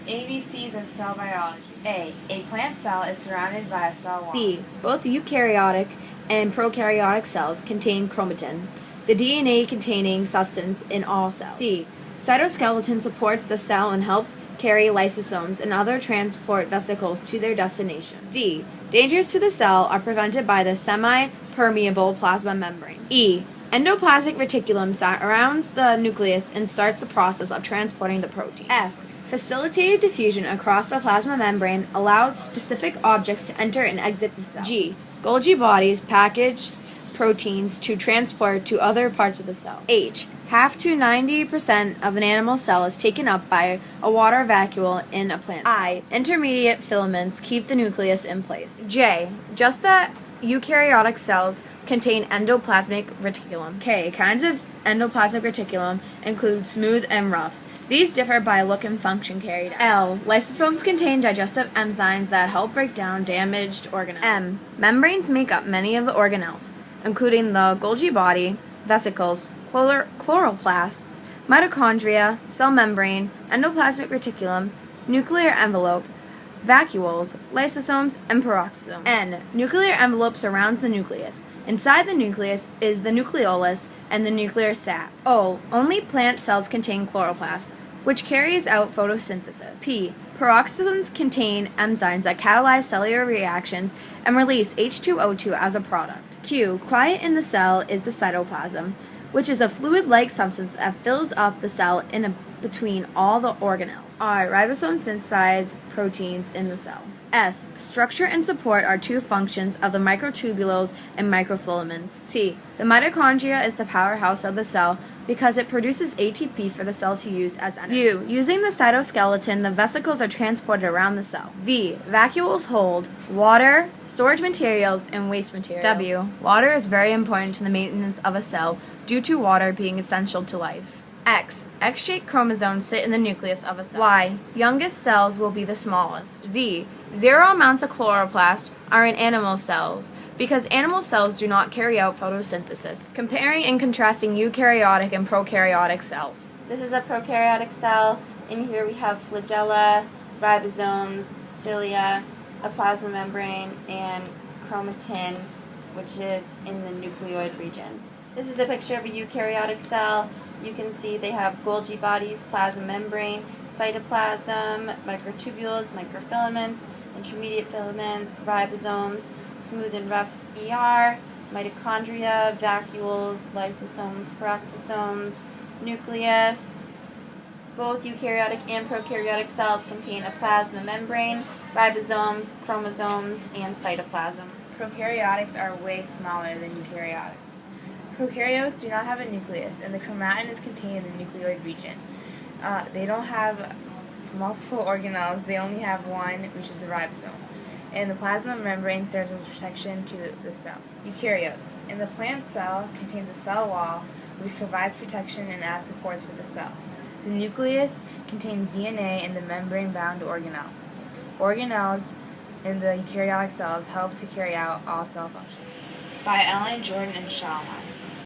ABCs of cell biology. A plant cell is surrounded by a cell wall. B. Both eukaryotic and prokaryotic cells contain chromatin, the DNA-containing substance in all cells. C. Cytoskeleton supports the cell and helps carry lysosomes and other transport vesicles to their destination. D. Dangers to the cell are prevented by the semi-permeable plasma membrane. E. Endoplasmic reticulum surrounds the nucleus and starts the process of transporting the protein. F. Facilitated diffusion across the plasma membrane allows specific objects to enter and exit the cell. G. Golgi bodies package proteins to transport to other parts of the cell. H. Half to 90% of an animal cell is taken up by a water vacuole in a plant cell. I. Intermediate filaments keep the nucleus in place. J. Just the eukaryotic cells contain endoplasmic reticulum. K. Kinds of endoplasmic reticulum include smooth and rough. These differ by look and function carried out. L. Lysosomes contain digestive enzymes that help break down damaged organelles. M. Membranes make up many of the organelles, including the Golgi body, vesicles, chloroplasts, mitochondria, cell membrane, endoplasmic reticulum, nuclear envelope, vacuoles, lysosomes, and peroxisomes. N. Nuclear envelope surrounds the nucleus. Inside the nucleus is the nucleolus and the nuclear sap. O. Only plant cells contain chloroplast, which carries out photosynthesis. P. Peroxisomes contain enzymes that catalyze cellular reactions and release H2O2 as a product. Q. Quiet in the cell is the cytoplasm, which is a fluid-like substance that fills up the cell between all the organelles. R. Ribosomes synthesize proteins in the cell. S. Structure and support are two functions of the microtubules and microfilaments. T. The mitochondria is the powerhouse of the cell because it produces ATP for the cell to use as energy. U. Using the cytoskeleton, the vesicles are transported around the cell. V. Vacuoles hold water, storage materials, and waste materials. W. Water is very important to the maintenance of a cell due to water being essential to life. X. X-shaped chromosomes sit in the nucleus of a cell. Y. Youngest cells will be the smallest. Z. Zero amounts of chloroplast are in animal cells because animal cells do not carry out photosynthesis. Comparing and contrasting eukaryotic and prokaryotic cells. This is a prokaryotic cell. In here we have flagella, ribosomes, cilia, a plasma membrane, and chromatin, which is in the nucleoid region. This is a picture of a eukaryotic cell. You can see they have Golgi bodies, plasma membrane, cytoplasm, microtubules, microfilaments, intermediate filaments, ribosomes, smooth and rough ER, mitochondria, vacuoles, lysosomes, peroxisomes, nucleus. Both eukaryotic and prokaryotic cells contain a plasma membrane, ribosomes, chromosomes, and cytoplasm. Prokaryotics are way smaller than eukaryotics. Prokaryotes do not have a nucleus, and the chromatin is contained in the nucleoid region. They don't have multiple organelles, they only have one, which is the ribosome. And the plasma membrane serves as protection to the cell. Eukaryotes. In the plant cell contains a cell wall, which provides protection and adds supports for the cell. The nucleus contains DNA and the membrane-bound organelle. Organelles in the eukaryotic cells help to carry out all cell functions. By Ellen Jordan and Shulman.